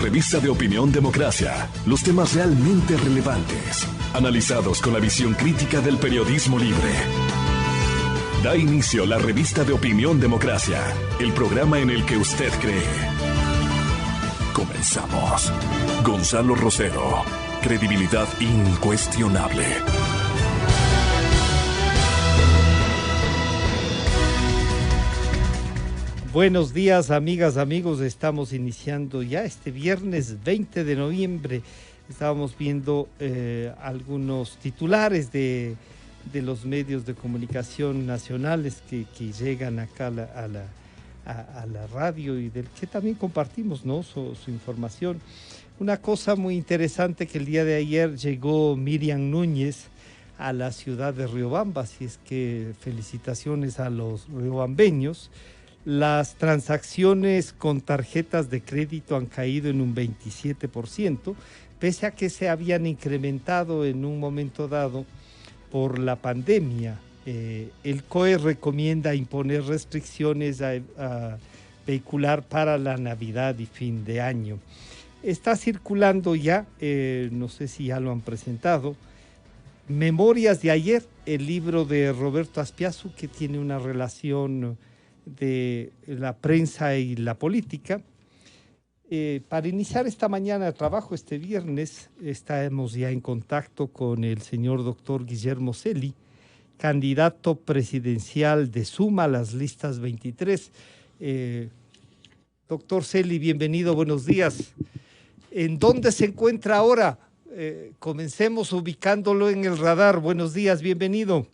Revista de Opinión Democracia. Los temas realmente relevantes, analizados con la visión crítica del periodismo libre. Da inicio la Revista de Opinión Democracia, el programa en el que usted cree. Comenzamos. Gonzalo Rosero, credibilidad incuestionable. Buenos días, amigas, amigos. Estamos iniciando ya este viernes 20 de noviembre. Estábamos viendo algunos titulares de los medios de comunicación nacionales que llegan acá a la radio y del que también compartimos, ¿no? su información. Una cosa muy interesante que el día de ayer llegó Miriam Núñez a la ciudad de Riobamba, así es que felicitaciones a los riobambeños. Las transacciones con tarjetas de crédito han caído en un 27%, pese a que se habían incrementado en un momento dado por la pandemia. El COE recomienda imponer restricciones a vehicular para la Navidad y fin de año. Está circulando ya, no sé si ya lo han presentado, Memorias de ayer, el libro de Roberto Aspiazu, que tiene una relación de la prensa y la política. Para iniciar esta mañana de trabajo, este viernes, estamos ya en contacto con el señor doctor Guillermo Celi, candidato presidencial de Suma a las listas 23. Doctor Celi, bienvenido, buenos días. ¿En dónde se encuentra ahora? Comencemos ubicándolo en el radar. Buenos días, bienvenido.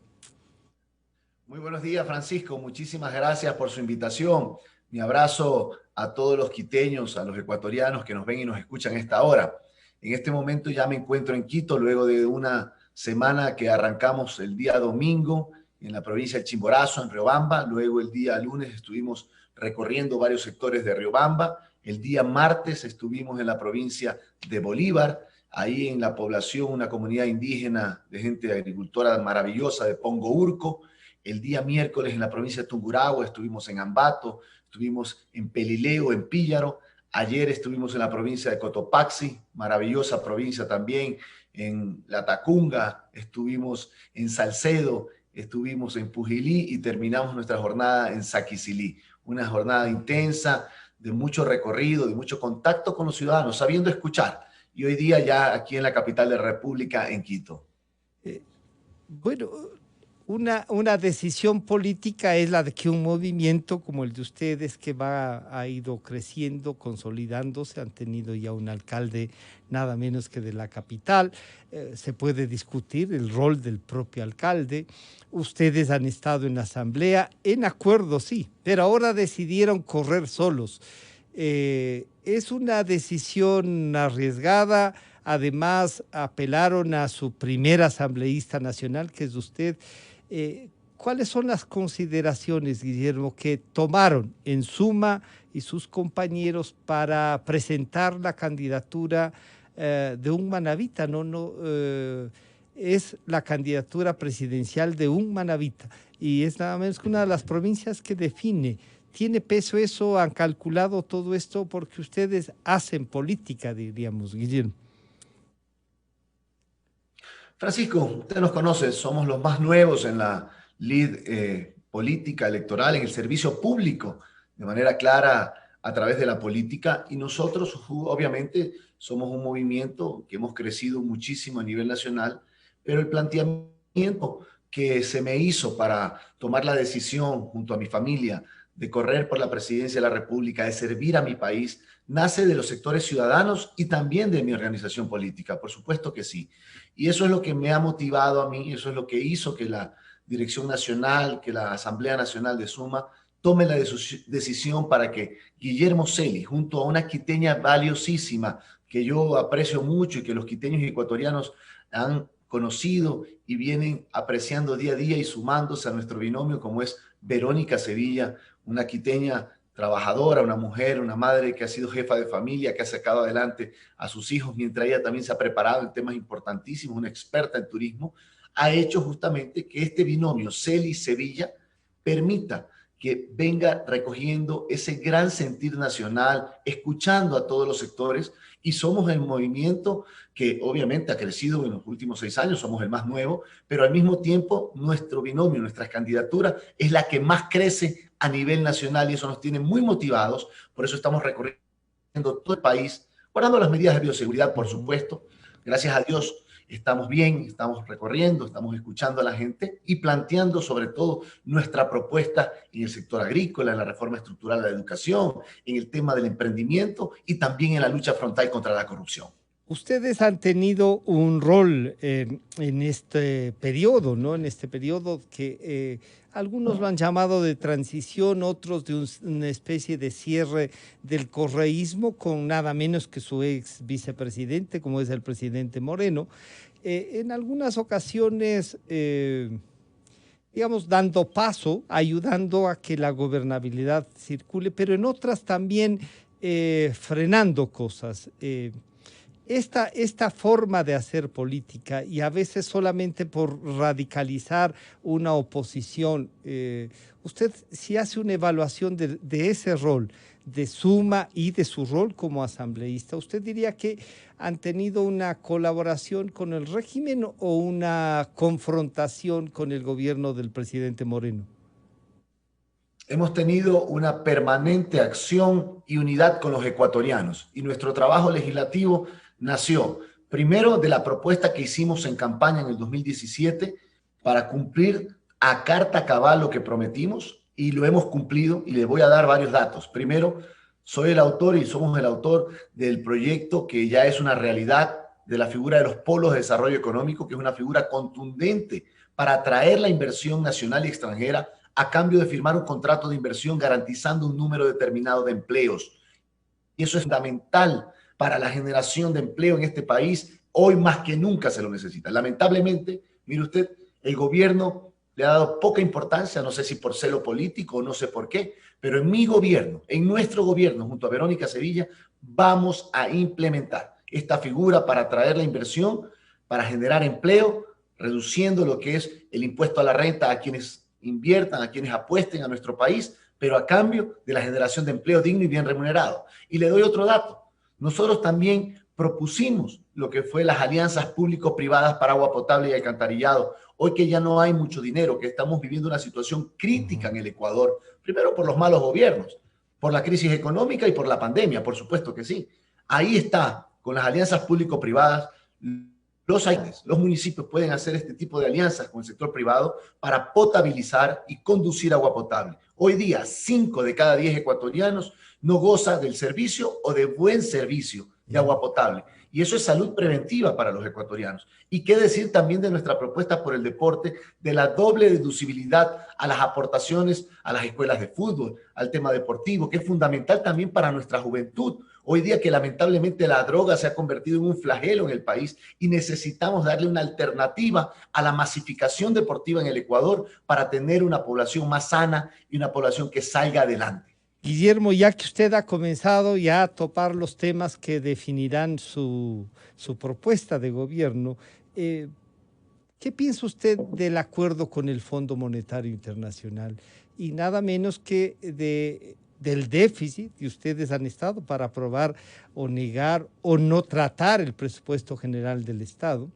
Muy buenos días, Francisco. Muchísimas gracias por su invitación. Mi abrazo a todos los quiteños, a los ecuatorianos que nos ven y nos escuchan a esta hora. En este momento ya me encuentro en Quito, luego de una semana que arrancamos el día domingo en la provincia de Chimborazo, en Riobamba. Luego el día lunes estuvimos recorriendo varios sectores de Riobamba. El día martes estuvimos en la provincia de Bolívar, ahí en la población, una comunidad indígena de gente agricultora maravillosa de Pongo Urco. El día miércoles en la provincia de Tungurahua estuvimos en Ambato, estuvimos en Pelileo, en Píllaro. Ayer estuvimos en la provincia de Cotopaxi, maravillosa provincia también, en La Tacunga, estuvimos en Salcedo, estuvimos en Pujilí y terminamos nuestra jornada en Saquicilí. Una jornada intensa, de mucho recorrido, de mucho contacto con los ciudadanos, sabiendo escuchar. Y hoy día ya aquí en la capital de la República, en Quito. Bueno, una decisión política es la de que un movimiento como el de ustedes, que ha ido creciendo, consolidándose, han tenido ya un alcalde nada menos que de la capital. Se puede discutir el rol del propio alcalde. Ustedes han estado en la asamblea, en acuerdo sí, pero ahora decidieron correr solos. Es una decisión arriesgada. Además, apelaron a su primer asambleísta nacional, que es usted. ¿Cuáles son las consideraciones, Guillermo, que tomaron en Suma y sus compañeros para presentar la candidatura de un manabita? Es la candidatura presidencial de un manabita y es nada menos que una de las provincias que define. ¿Tiene peso eso? ¿Han calculado todo esto? Porque ustedes hacen política, diríamos, Guillermo. Francisco, usted nos conoce, somos los más nuevos en la lid política electoral, en el servicio público, de manera clara a través de la política, y nosotros obviamente somos un movimiento que hemos crecido muchísimo a nivel nacional, pero el planteamiento que se me hizo para tomar la decisión junto a mi familia de correr por la presidencia de la República, de servir a mi país, nace de los sectores ciudadanos y también de mi organización política, por supuesto que sí. Y eso es lo que me ha motivado a mí, eso es lo que hizo que la Dirección Nacional, que la Asamblea Nacional de Suma, tome la decisión para que Guillermo Celi, junto a una quiteña valiosísima, que yo aprecio mucho y que los quiteños y ecuatorianos han conocido y vienen apreciando día a día y sumándose a nuestro binomio, como es Verónica Sevilla, una quiteña trabajadora, una mujer, una madre que ha sido jefa de familia, que ha sacado adelante a sus hijos, mientras ella también se ha preparado en temas importantísimos, una experta en turismo, ha hecho justamente que este binomio Celi-Sevilla permita que venga recogiendo ese gran sentir nacional, escuchando a todos los sectores, y somos el movimiento que obviamente ha crecido en los últimos 6 años, somos el más nuevo, pero al mismo tiempo nuestro binomio, nuestra candidatura es la que más crece a nivel nacional y eso nos tiene muy motivados. Por eso estamos recorriendo todo el país, guardando las medidas de bioseguridad, por supuesto. Gracias a Dios estamos bien, estamos recorriendo, estamos escuchando a la gente y planteando sobre todo nuestra propuesta en el sector agrícola, en la reforma estructural de la educación, en el tema del emprendimiento y también en la lucha frontal contra la corrupción. Ustedes han tenido un rol en este periodo, ¿no? En este periodo que algunos lo han llamado de transición, otros de una especie de cierre del correísmo con nada menos que su ex vicepresidente, como es el presidente Moreno. En algunas ocasiones, digamos, dando paso, ayudando a que la gobernabilidad circule, pero en otras también frenando cosas. Esta forma de hacer política y a veces solamente por radicalizar una oposición, usted si hace una evaluación de ese rol, de Suma y de su rol como asambleísta, ¿usted diría que han tenido una colaboración con el régimen o una confrontación con el gobierno del presidente Moreno? Hemos tenido una permanente acción y unidad con los ecuatorianos y nuestro trabajo legislativo nació primero de la propuesta que hicimos en campaña en el 2017 para cumplir a carta cabal lo que prometimos y lo hemos cumplido y le voy a dar varios datos. Primero, soy el autor y somos el autor del proyecto que ya es una realidad de la figura de los polos de desarrollo económico, que es una figura contundente para atraer la inversión nacional y extranjera a cambio de firmar un contrato de inversión garantizando un número determinado de empleos. Y eso es fundamental para la generación de empleo en este país. Hoy más que nunca se lo necesita. Lamentablemente, mire usted, el gobierno le ha dado poca importancia, no sé si por celo político o no sé por qué, pero en mi gobierno, en nuestro gobierno, junto a Verónica Sevilla, vamos a implementar esta figura para atraer la inversión, para generar empleo, reduciendo lo que es el impuesto a la renta a quienes inviertan, a quienes apuesten a nuestro país, pero a cambio de la generación de empleo digno y bien remunerado. Y le doy otro dato. Nosotros también propusimos lo que fue las alianzas público-privadas para agua potable y alcantarillado. Hoy que ya no hay mucho dinero, que estamos viviendo una situación crítica en el Ecuador, primero por los malos gobiernos, por la crisis económica y por la pandemia, por supuesto que sí. Ahí está, con las alianzas público-privadas, los municipios pueden hacer este tipo de alianzas con el sector privado para potabilizar y conducir agua potable. Hoy día, 5 de cada 10 ecuatorianos no goza del servicio o de buen servicio de agua potable. Y eso es salud preventiva para los ecuatorianos. Y qué decir también de nuestra propuesta por el deporte, de la doble deducibilidad a las aportaciones a las escuelas de fútbol, al tema deportivo, que es fundamental también para nuestra juventud. Hoy día que lamentablemente la droga se ha convertido en un flagelo en el país y necesitamos darle una alternativa a la masificación deportiva en el Ecuador para tener una población más sana y una población que salga adelante. Guillermo, ya que usted ha comenzado ya a topar los temas que definirán su propuesta de gobierno, ¿qué piensa usted del acuerdo con el Fondo Monetario Internacional? Y nada menos que del déficit que ustedes han estado para aprobar o negar o no tratar el presupuesto general del Estado.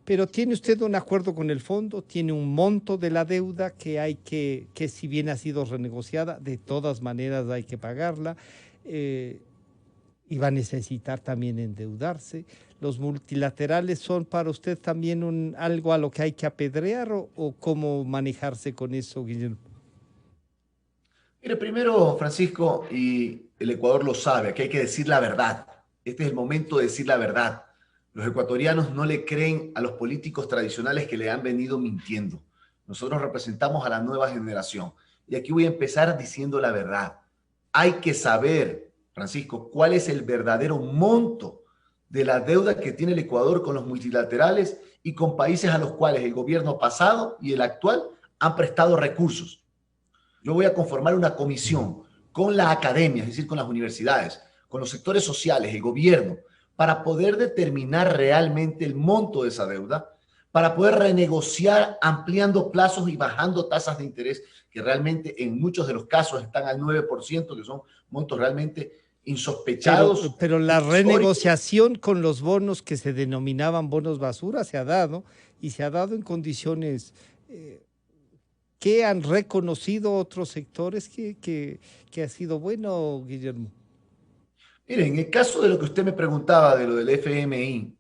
Pero ¿tiene usted un acuerdo con el fondo? ¿Tiene un monto de la deuda que si bien ha sido renegociada, de todas maneras hay que pagarla? Y va a necesitar también endeudarse. ¿Los multilaterales son para usted también algo a lo que hay que apedrear o cómo manejarse con eso, Guillermo? Mire, primero, Francisco, y el Ecuador lo sabe, que hay que decir la verdad. Este es el momento de decir la verdad. Los ecuatorianos no le creen a los políticos tradicionales que le han venido mintiendo. Nosotros representamos a la nueva generación. Y aquí voy a empezar diciendo la verdad. Hay que saber, Francisco, cuál es el verdadero monto de la deuda que tiene el Ecuador con los multilaterales y con países a los cuales el gobierno pasado y el actual han prestado recursos. Yo voy a conformar una comisión con la academia, es decir, con las universidades, con los sectores sociales, el gobierno, para poder determinar realmente el monto de esa deuda, para poder renegociar ampliando plazos y bajando tasas de interés que realmente en muchos de los casos están al 9%, que son montos realmente insospechados. Pero la renegociación con los bonos que se denominaban bonos basura se ha dado, y se ha dado en condiciones que han reconocido otros sectores que ha sido bueno, Guillermo. Miren, en el caso de lo que usted me preguntaba de lo del FMI,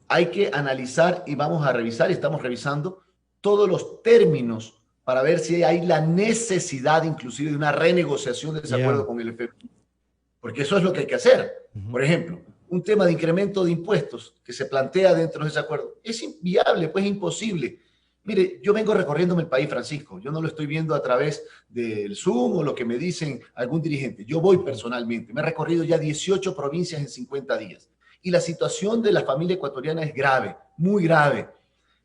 hay que analizar y vamos a revisar, y estamos revisando todos los términos para ver si hay la necesidad inclusive de una renegociación de ese acuerdo con el FMI. Porque eso es lo que hay que hacer. Por ejemplo, un tema de incremento de impuestos que se plantea dentro de ese acuerdo es inviable, pues imposible. Mire, yo vengo recorriéndome el país, Francisco. Yo no lo estoy viendo a través del Zoom o lo que me dicen algún dirigente. Yo voy personalmente. Me he recorrido ya 18 provincias en 50 días. Y la situación de la familia ecuatoriana es grave, muy grave.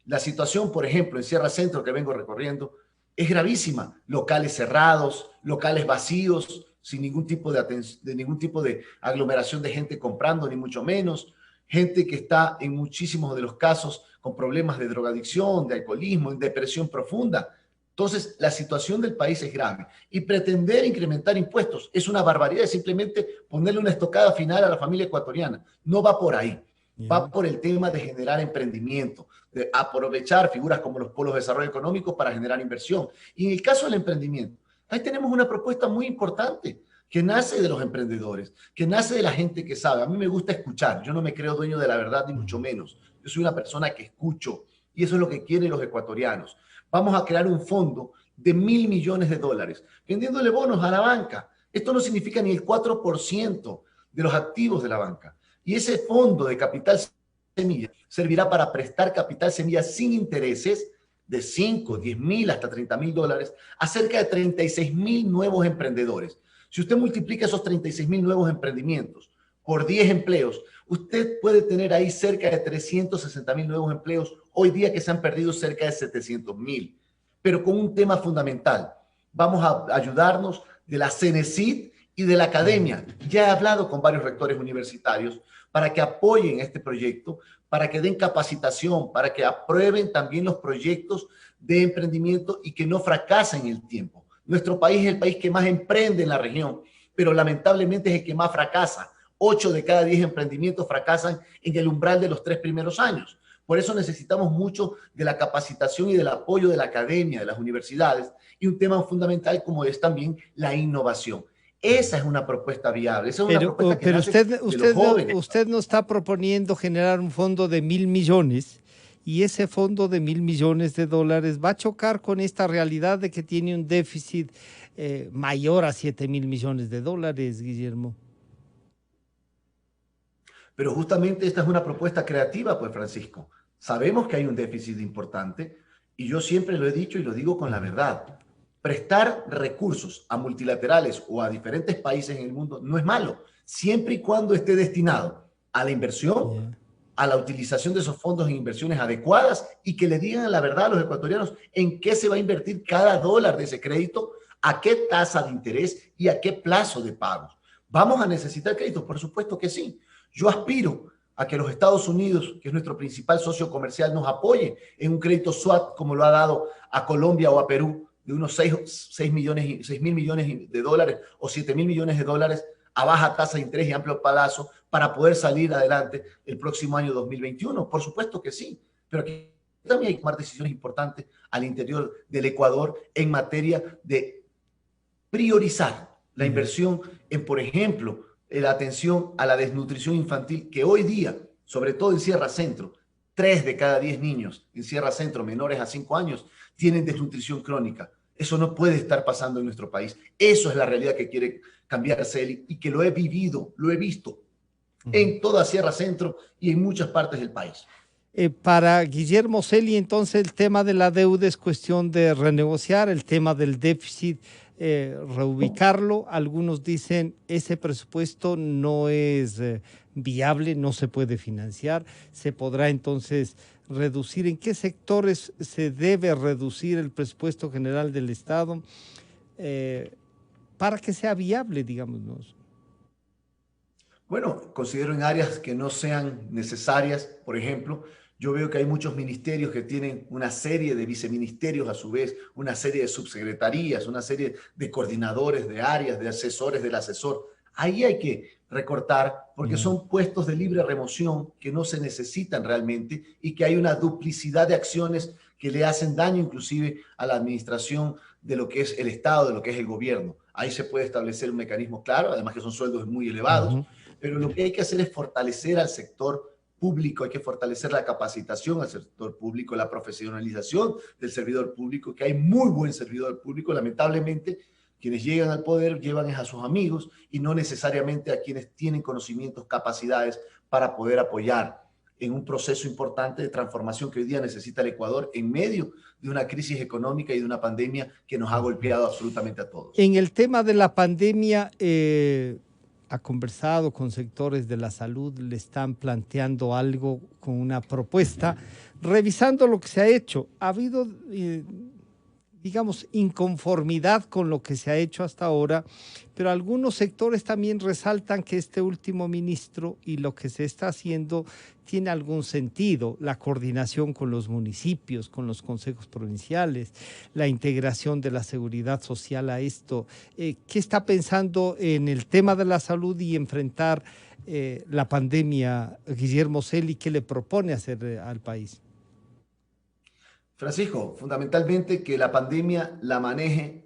La situación, por ejemplo, en Sierra Centro, que vengo recorriendo, es gravísima. Locales cerrados, locales vacíos, sin ningún tipo de aglomeración de gente comprando, ni mucho menos. Gente que está en muchísimos de los casos con problemas de drogadicción, de alcoholismo, en depresión profunda. Entonces, la situación del país es grave. Y pretender incrementar impuestos es una barbaridad, es simplemente ponerle una estocada final a la familia ecuatoriana. No va por ahí. Va por el tema de generar emprendimiento, de aprovechar figuras como los polos de desarrollo económico para generar inversión. Y en el caso del emprendimiento, ahí tenemos una propuesta muy importante que nace de los emprendedores, que nace de la gente que sabe. A mí me gusta escuchar, yo no me creo dueño de la verdad, ni mucho menos. Yo soy una persona que escucho y eso es lo que quieren los ecuatorianos. Vamos a crear un fondo de $1.000 millones vendiéndole bonos a la banca. Esto no significa ni el 4% de los activos de la banca. Y ese fondo de capital semilla servirá para prestar capital semilla sin intereses de 5, 10 mil hasta $30.000 a cerca de 36.000 nuevos emprendedores. Si usted multiplica esos 36.000 nuevos emprendimientos por 10 empleos, usted puede tener ahí cerca de 360.000 nuevos empleos, hoy día que se han perdido cerca de 700.000. Pero con un tema fundamental, vamos a ayudarnos de la CENESID y de la academia. Ya he hablado con varios rectores universitarios para que apoyen este proyecto, para que den capacitación, para que aprueben también los proyectos de emprendimiento y que no fracasen en el tiempo. Nuestro país es el país que más emprende en la región, pero lamentablemente es el que más fracasa. 8 de cada 10 emprendimientos fracasan en el umbral de los 3 primeros años. Por eso necesitamos mucho de la capacitación y del apoyo de la academia, de las universidades, y un tema fundamental como es también la innovación. Esa es una propuesta viable. Esa es una propuesta que nace de los jóvenes. Usted no está proponiendo generar un fondo de $1.000 millones, y ese fondo de $1.000 millones va a chocar con esta realidad de que tiene un déficit mayor a $7.000 millones, Guillermo. Pero justamente esta es una propuesta creativa, pues, Francisco. Sabemos que hay un déficit importante y yo siempre lo he dicho y lo digo con la verdad. Prestar recursos a multilaterales o a diferentes países en el mundo no es malo, siempre y cuando esté destinado a la inversión, a la utilización de esos fondos en inversiones adecuadas y que le digan la verdad a los ecuatorianos en qué se va a invertir cada dólar de ese crédito, a qué tasa de interés y a qué plazo de pagos. ¿Vamos a necesitar créditos? Por supuesto que sí. Yo aspiro a que los Estados Unidos, que es nuestro principal socio comercial, nos apoye en un crédito SWAT como lo ha dado a Colombia o a Perú, de unos 6.000 millones de dólares o 7.000 millones de dólares a baja tasa de interés y amplio plazo para poder salir adelante el próximo año 2021. Por supuesto que sí, pero aquí también hay que tomar decisiones importantes al interior del Ecuador en materia de priorizar la inversión en, por ejemplo, la atención a la desnutrición infantil, que hoy día, sobre todo en Sierra Centro, 3 de cada 10 niños en Sierra Centro menores a 5 años tienen desnutrición crónica. Eso no puede estar pasando en nuestro país. Eso es la realidad que quiere cambiar Celi y que lo he vivido, lo he visto en toda Sierra Centro y en muchas partes del país. Para Guillermo Celi, entonces, el tema de la deuda es cuestión de renegociar, el tema del déficit, reubicarlo. Algunos dicen ese presupuesto no es viable, no se puede financiar. Se podrá entonces reducir. ¿En qué sectores se debe reducir el presupuesto general del Estado para que sea viable, digamos? Bueno, considero en áreas que no sean necesarias. Por ejemplo, Yo veo que hay muchos ministerios que tienen una serie de viceministerios a su vez, una serie de subsecretarías, una serie de coordinadores de áreas, de asesores del asesor. Ahí hay que recortar porque son puestos de libre remoción que no se necesitan realmente y que hay una duplicidad de acciones que le hacen daño inclusive a la administración de lo que es el Estado, de lo que es el gobierno. Ahí se puede establecer un mecanismo claro, además que son sueldos muy elevados, pero lo que hay que hacer es fortalecer al sector público, hay que fortalecer la capacitación al sector público, la profesionalización del servidor público, que hay muy buen servidor público, lamentablemente quienes llegan al poder llevan a sus amigos y no necesariamente a quienes tienen conocimientos, capacidades para poder apoyar en un proceso importante de transformación que hoy día necesita el Ecuador en medio de una crisis económica y de una pandemia que nos ha golpeado absolutamente a todos. En el tema de la pandemia, ha conversado con sectores de la salud, le están planteando algo con una propuesta, revisando lo que se ha hecho. Ha habido, digamos, inconformidad con lo que se ha hecho hasta ahora, pero algunos sectores también resaltan que este último ministro y lo que se está haciendo tiene algún sentido, la coordinación con los municipios, con los consejos provinciales, la integración de la seguridad social a esto. ¿Qué está pensando en el tema de la salud y enfrentar la pandemia Guillermo Celi? ¿Qué le propone hacer al país? Francisco, fundamentalmente que la pandemia la maneje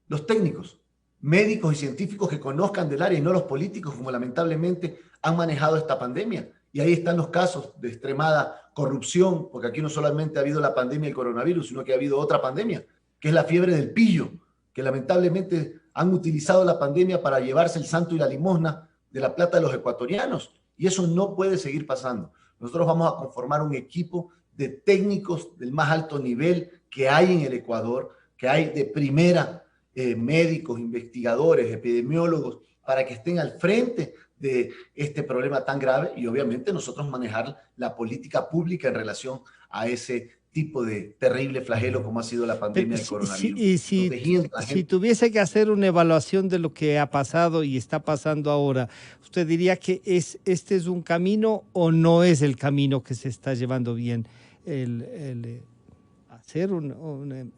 los técnicos, médicos y científicos que conozcan del área y no los políticos, como lamentablemente han manejado esta pandemia. Y ahí están los casos de extremada corrupción, porque aquí no solamente ha habido la pandemia del coronavirus, sino que ha habido otra pandemia, que es la fiebre del pillo, que lamentablemente han utilizado la pandemia para llevarse el santo y la limosna de la plata de los ecuatorianos. Y eso no puede seguir pasando. Nosotros vamos a conformar un equipo de técnicos del más alto nivel que hay en el Ecuador, que hay de primera, médicos, investigadores, epidemiólogos, para que estén al frente de este problema tan grave y obviamente nosotros manejar la política pública en relación a ese tipo de terrible flagelo como ha sido la pandemia del coronavirus. Si tuviese que hacer una evaluación de lo que ha pasado y está pasando ahora, ¿usted diría que este es un camino o no es el camino que se está llevando bien?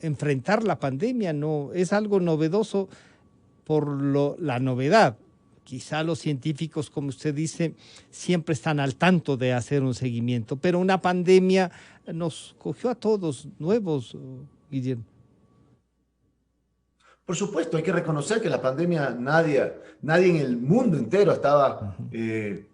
Enfrentar la pandemia no es algo novedoso por la novedad. Quizá los científicos, como usted dice, siempre están al tanto de hacer un seguimiento, pero una pandemia nos cogió a todos nuevos, Guillermo. Por supuesto, hay que reconocer que la pandemia nadie en el mundo entero estaba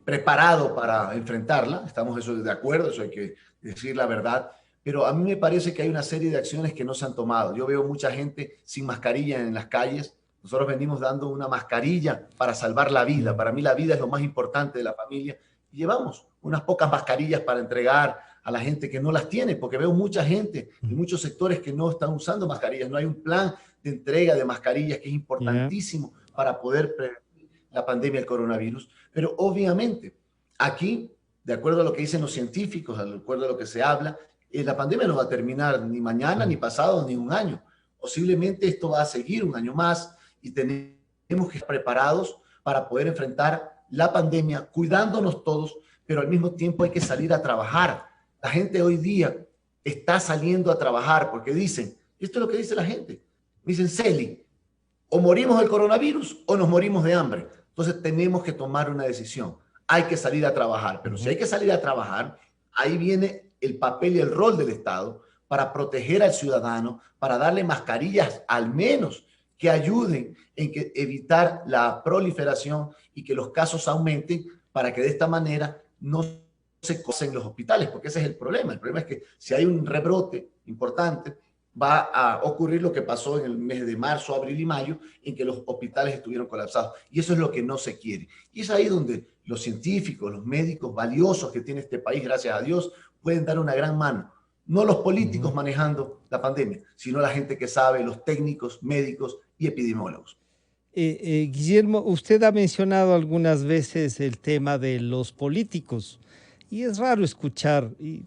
preparado para enfrentarla. Estamos eso de acuerdo, eso hay que decir la verdad. Pero a mí me parece que hay una serie de acciones que no se han tomado. Yo veo mucha gente sin mascarilla en las calles. Nosotros venimos dando una mascarilla para salvar la vida. Para mí la vida es lo más importante de la familia. Y llevamos unas pocas mascarillas para entregar a la gente que no las tiene, porque veo mucha gente y muchos sectores que no están usando mascarillas. No hay un plan de entrega de mascarillas que es importantísimo para poder prevenir la pandemia del coronavirus. Pero obviamente aquí, de acuerdo a lo que dicen los científicos, de acuerdo a lo que se habla, la pandemia no va a terminar ni mañana, ni pasado, ni un año. Posiblemente esto va a seguir un año más y tenemos que estar preparados para poder enfrentar la pandemia, cuidándonos todos, pero al mismo tiempo hay que salir a trabajar. La gente hoy día está saliendo a trabajar porque dicen, esto es lo que dice la gente, dicen, Celi, o morimos del coronavirus o nos morimos de hambre. Entonces tenemos que tomar una decisión. Hay que salir a trabajar, pero si hay que salir a trabajar, ahí viene el papel y el rol del Estado para proteger al ciudadano, para darle mascarillas al menos que ayuden en evitar la proliferación y que los casos aumenten para que de esta manera no se cosen los hospitales, porque ese es el problema. El problema es que si hay un rebrote importante, va a ocurrir lo que pasó en el mes de marzo, abril y mayo, en que los hospitales estuvieron colapsados. Y eso es lo que no se quiere. Y es ahí donde los científicos, los médicos valiosos que tiene este país, gracias a Dios, pueden dar una gran mano. No los políticos manejando la pandemia, sino la gente que sabe, los técnicos, médicos y epidemiólogos. Guillermo, usted ha mencionado algunas veces el tema de los políticos y es raro escuchar, y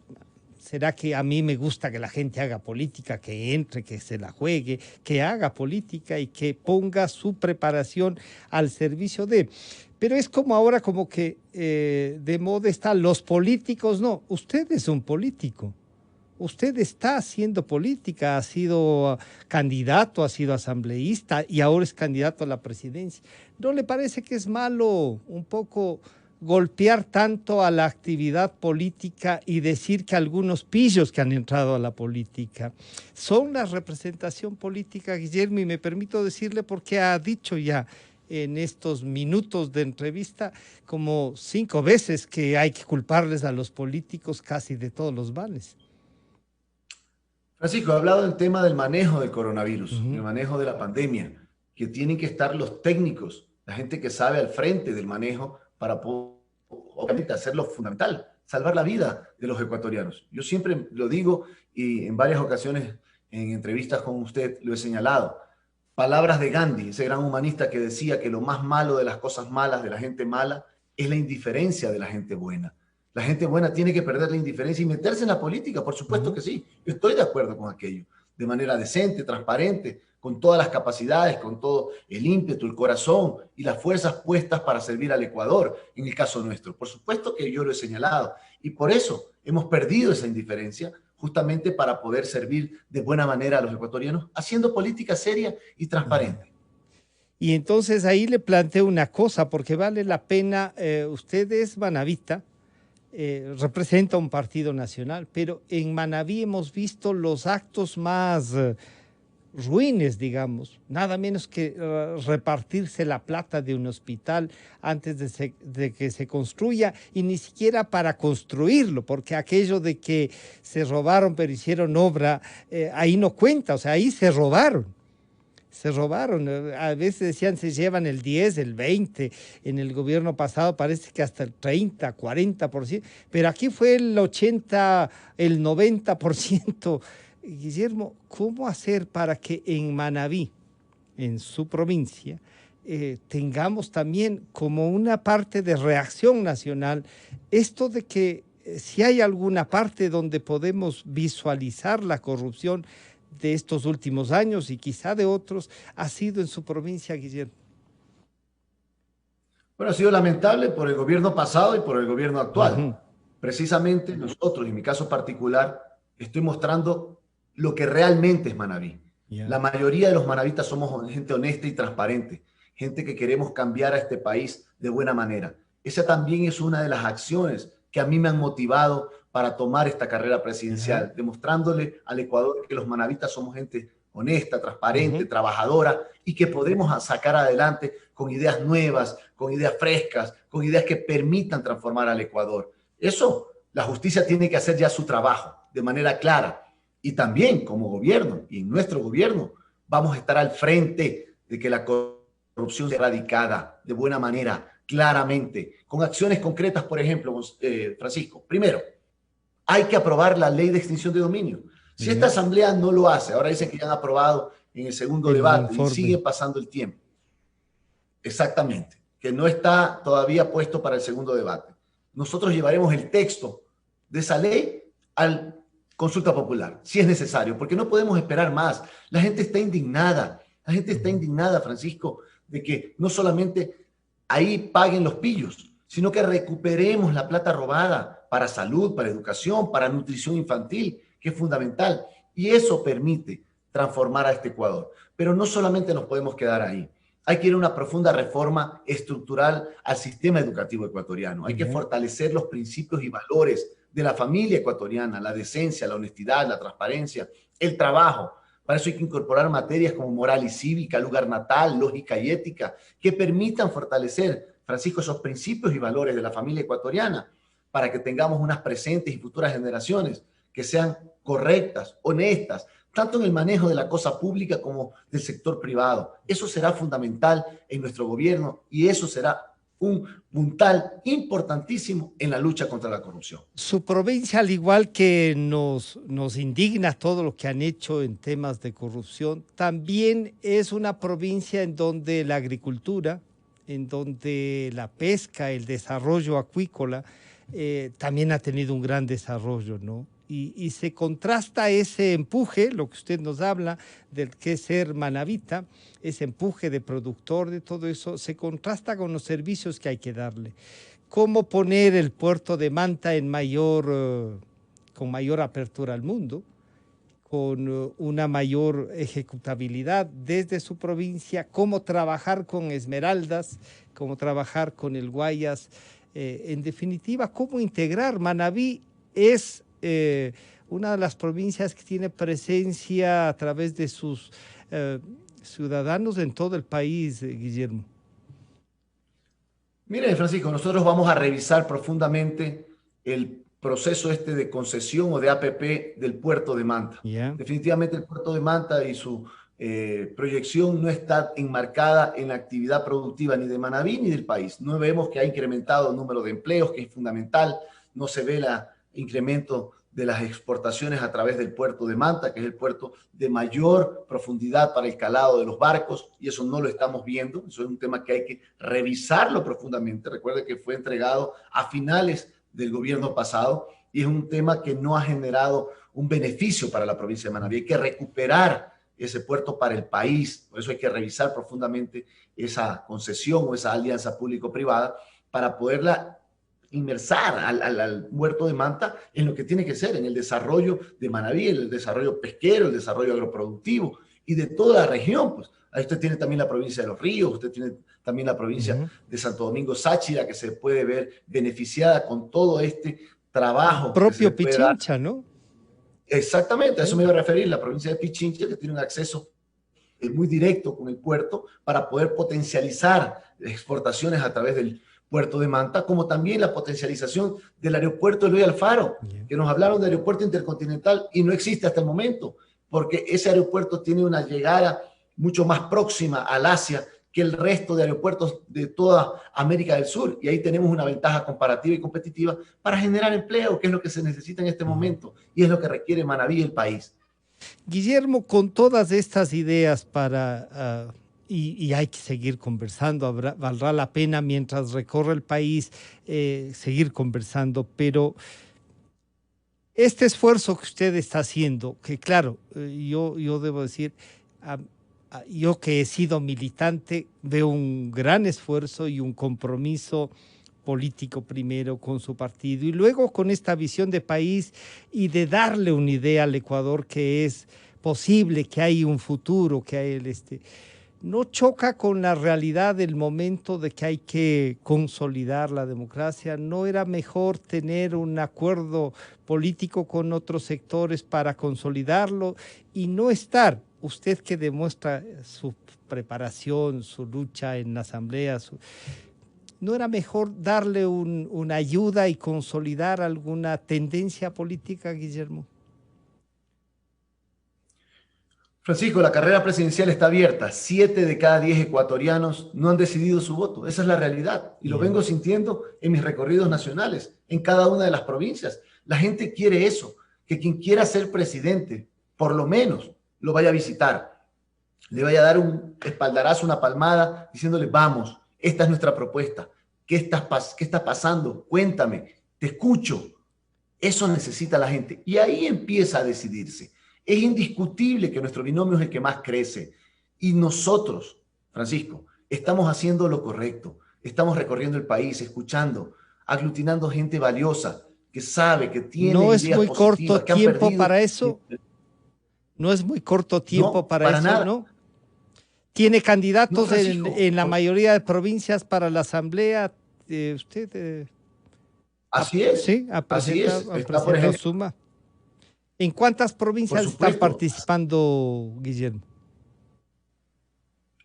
será que a mí me gusta que la gente haga política, que entre, que se la juegue, que haga política y que ponga su preparación al servicio de... Pero es como ahora como que de moda están los políticos. No, usted es un político. Usted está haciendo política, ha sido candidato, ha sido asambleísta y ahora es candidato a la presidencia. ¿No le parece que es malo un poco golpear tanto a la actividad política y decir que algunos pillos que han entrado a la política son la representación política, Guillermo? Y me permito decirle porque ha dicho ya en estos minutos de entrevista como 5 veces que hay que culparles a los políticos casi de todos los males. Francisco, he hablado del tema del manejo del coronavirus, el manejo de la pandemia, que tienen que estar los técnicos, la gente que sabe al frente del manejo para poder, obviamente, hacerlo fundamental, salvar la vida de los ecuatorianos. Yo siempre lo digo y en varias ocasiones en entrevistas con usted lo he señalado. Palabras de Gandhi, ese gran humanista que decía que lo más malo de las cosas malas de la gente mala es la indiferencia de la gente buena. La gente buena tiene que perder la indiferencia y meterse en la política, por supuesto que sí. Yo estoy de acuerdo con aquello, de manera decente, transparente, con todas las capacidades, con todo el ímpetu, el corazón y las fuerzas puestas para servir al Ecuador, en el caso nuestro. Por supuesto que yo lo he señalado y por eso hemos perdido esa indiferencia, justamente para poder servir de buena manera a los ecuatorianos, haciendo política seria y transparente. Y entonces ahí le planteo una cosa, porque vale la pena, usted es manabita, representa un partido nacional, pero en Manabí hemos visto los actos más ruines, digamos, nada menos que repartirse la plata de un hospital antes de que se construya y ni siquiera para construirlo, porque aquello de que se robaron pero hicieron obra, ahí no cuenta, o sea, ahí se robaron. Se robaron, a veces decían se llevan el 10, el 20, en el gobierno pasado parece que hasta el 30, 40%, pero aquí fue el 80, el 90%. Guillermo, ¿cómo hacer para que en Manabí, en su provincia, tengamos también como una parte de reacción nacional esto de que si hay alguna parte donde podemos visualizar la corrupción de estos últimos años y quizá de otros, ha sido en su provincia, Guillermo? Bueno, ha sido lamentable por el gobierno pasado y por el gobierno actual. Precisamente nosotros, en mi caso particular, estoy mostrando lo que realmente es Manabí. La mayoría de los manavistas somos gente honesta y transparente, gente que queremos cambiar a este país de buena manera. Esa también es una de las acciones que a mí me han motivado para tomar esta carrera presidencial, demostrándole al Ecuador que los manavistas somos gente honesta, transparente, trabajadora y que podemos sacar adelante con ideas nuevas, con ideas frescas, con ideas que permitan transformar al Ecuador. Eso, la justicia tiene que hacer ya su trabajo de manera clara. Y también como gobierno, y en nuestro gobierno, vamos a estar al frente de que la corrupción sea erradicada de buena manera, claramente, con acciones concretas, por ejemplo, Francisco. Primero, hay que aprobar la ley de extinción de dominio. Si esta asamblea no lo hace, ahora dicen que ya han aprobado en el segundo debate y sigue pasando el tiempo. Exactamente, que no está todavía puesto para el segundo debate. Nosotros llevaremos el texto de esa ley al consulta popular, si es necesario, porque no podemos esperar más. La gente está indignada, Francisco, de que no solamente ahí paguen los pillos, sino que recuperemos la plata robada para salud, para educación, para nutrición infantil, que es fundamental. Y eso permite transformar a este Ecuador. Pero no solamente nos podemos quedar ahí. Hay que ir a una profunda reforma estructural al sistema educativo ecuatoriano. Hay que fortalecer los principios y valores de la familia ecuatoriana, la decencia, la honestidad, la transparencia, el trabajo. Para eso hay que incorporar materias como moral y cívica, lugar natal, lógica y ética, que permitan fortalecer, Francisco, esos principios y valores de la familia ecuatoriana, para que tengamos unas presentes y futuras generaciones que sean correctas, honestas, tanto en el manejo de la cosa pública como del sector privado. Eso será fundamental en nuestro gobierno y eso será un puntal importantísimo en la lucha contra la corrupción. Su provincia, al igual que nos indigna todo lo que han hecho en temas de corrupción, también es una provincia en donde la agricultura, en donde la pesca, el desarrollo acuícola, también ha tenido un gran desarrollo, ¿no? Y se contrasta ese empuje, lo que usted nos habla, del que es ser manabita, ese empuje de productor, de todo eso, se contrasta con los servicios que hay que darle. ¿Cómo poner el puerto de Manta en con mayor apertura al mundo, con una mayor ejecutabilidad desde su provincia? ¿Cómo trabajar con Esmeraldas? ¿Cómo trabajar con el Guayas? En definitiva, ¿cómo integrar? Manabí es una de las provincias que tiene presencia a través de sus ciudadanos en todo el país, Guillermo. Mire, Francisco, nosotros vamos a revisar profundamente el proceso de concesión o de APP del puerto de Manta. Yeah. Definitivamente el puerto de Manta y su proyección no está enmarcada en la actividad productiva ni de Manabí ni del país. No vemos que ha incrementado el número de empleos, que es fundamental. No se ve el incremento de las exportaciones a través del puerto de Manta, que es el puerto de mayor profundidad para el calado de los barcos, y eso no lo estamos viendo. Eso es un tema que hay que revisarlo profundamente. Recuerde que fue entregado a finales del gobierno pasado y es un tema que no ha generado un beneficio para la provincia de Manabí. Hay que recuperar ese puerto para el país. Por eso hay que revisar profundamente esa concesión o esa alianza público-privada para poderla inmersar al puerto de Manta en lo que tiene que ser, en el desarrollo de Manabí, en el desarrollo pesquero, el desarrollo agroproductivo y de toda la región. Pues ahí usted tiene también la provincia de Los Ríos, usted tiene también la provincia de Santo Domingo Sáchira, que se puede ver beneficiada con todo este trabajo. El propio Pichincha, ¿no? Exactamente, a eso me iba a referir, la provincia de Pichincha, que tiene un acceso muy directo con el puerto para poder potencializar exportaciones a través del puerto de Manta, como también la potencialización del aeropuerto de Eloy Alfaro, que nos hablaron de aeropuerto intercontinental y no existe hasta el momento, porque ese aeropuerto tiene una llegada mucho más próxima al Asia que el resto de aeropuertos de toda América del Sur, y ahí tenemos una ventaja comparativa y competitiva para generar empleo, que es lo que se necesita en este momento, y es lo que requiere Manabí y el país. Guillermo, con todas estas ideas para... Y hay que seguir conversando, valdrá la pena mientras recorre el país seguir conversando, pero este esfuerzo que usted está haciendo, que claro, yo debo decir, yo que he sido militante, veo un gran esfuerzo y un compromiso político primero con su partido y luego con esta visión de país y de darle una idea al Ecuador que es posible, que hay un futuro, que hay no choca con la realidad del momento de que hay que consolidar la democracia. ¿No era mejor tener un acuerdo político con otros sectores para consolidarlo y no estar, usted que demuestra su preparación, su lucha en la asamblea, ¿no era mejor darle una ayuda y consolidar alguna tendencia política, Guillermo? Francisco, la carrera presidencial está abierta. 7 de cada 10 ecuatorianos no han decidido su voto. Esa es la realidad. Y lo vengo sintiendo en mis recorridos nacionales, en cada una de las provincias. La gente quiere eso, que quien quiera ser presidente, por lo menos, lo vaya a visitar. Le vaya a dar un espaldarazo, una palmada, diciéndole, vamos, esta es nuestra propuesta. ¿Qué está pasando? Cuéntame, te escucho. Eso necesita la gente. Y ahí empieza a decidirse. Es indiscutible que nuestro binomio es el que más crece. Y nosotros, Francisco, estamos haciendo lo correcto. Estamos recorriendo el país, escuchando, aglutinando gente valiosa que sabe, que tiene ¿No ideas es muy positivas, corto tiempo para eso? ¿No es muy corto tiempo no, para eso? Nada. ¿No? ¿Tiene candidatos no, en la mayoría de provincias para la asamblea? ¿Usted? Así es. Sí, así es. Está, por ejemplo, Suma. ¿En cuántas provincias están participando, Guillermo?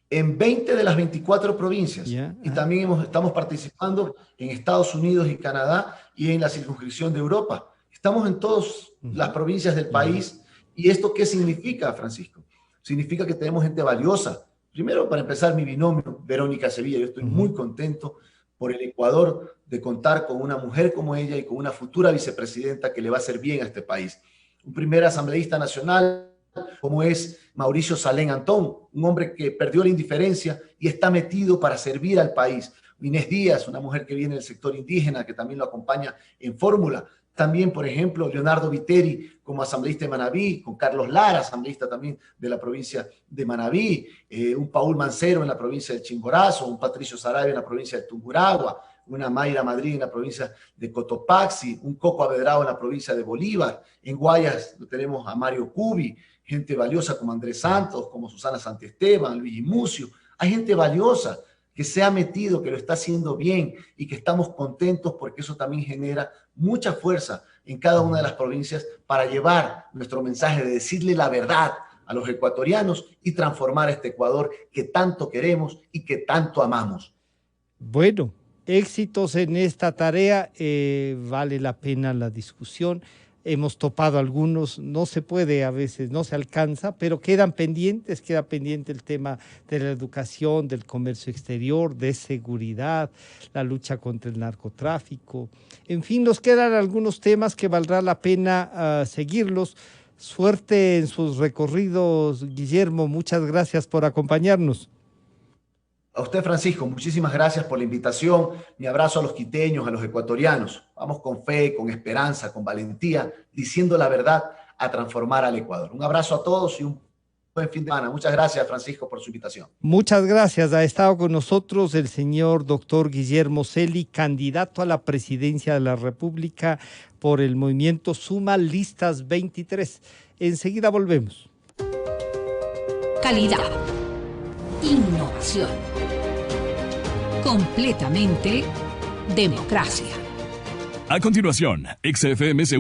En 20 de las 24 provincias. Y también estamos participando en Estados Unidos y Canadá y en la circunscripción de Europa. Estamos en todas las provincias del país. ¿Y esto qué significa, Francisco? Significa que tenemos gente valiosa. Primero, para empezar, mi binomio, Verónica Sevilla. Yo estoy muy contento por el Ecuador de contar con una mujer como ella y con una futura vicepresidenta que le va a hacer bien a este país. Un primer asambleísta nacional como es Mauricio Salén Antón, un hombre que perdió la indiferencia y está metido para servir al país. Inés Díaz, una mujer que viene del sector indígena, que también lo acompaña en fórmula. También, por ejemplo, Leonardo Viteri como asambleísta de Manabí, con Carlos Lara, asambleísta también de la provincia de Manabí, un Paul Mancero en la provincia de Chimborazo, un Patricio Sarabia en la provincia de Tungurahua, una Mayra Madrid en la provincia de Cotopaxi, un Coco Abedrado en la provincia de Bolívar. En Guayas tenemos a Mario Cubi, gente valiosa como Andrés Santos, como Susana Santiesteban, Luigi Mucio. Hay gente valiosa que se ha metido, que lo está haciendo bien y que estamos contentos porque eso también genera mucha fuerza en cada una de las provincias para llevar nuestro mensaje de decirle la verdad a los ecuatorianos y transformar este Ecuador que tanto queremos y que tanto amamos. Bueno, éxitos en esta tarea, vale la pena la discusión. Hemos topado algunos, no se puede a veces, no se alcanza, pero queda pendiente el tema de la educación, del comercio exterior, de seguridad, la lucha contra el narcotráfico. En fin, nos quedan algunos temas que valdrá la pena seguirlos. Suerte en sus recorridos, Guillermo, muchas gracias por acompañarnos. A usted, Francisco, muchísimas gracias por la invitación. Mi abrazo a los quiteños, a los ecuatorianos. Vamos con fe, con esperanza, con valentía, diciendo la verdad a transformar al Ecuador. Un abrazo a todos y un buen fin de semana. Muchas gracias, Francisco, por su invitación. Muchas gracias. Ha estado con nosotros el señor doctor Guillermo Celi, candidato a la presidencia de la República por el movimiento Suma Listas 23. Enseguida volvemos. Calidad. Innovación. Completamente democracia. A continuación, XFM se une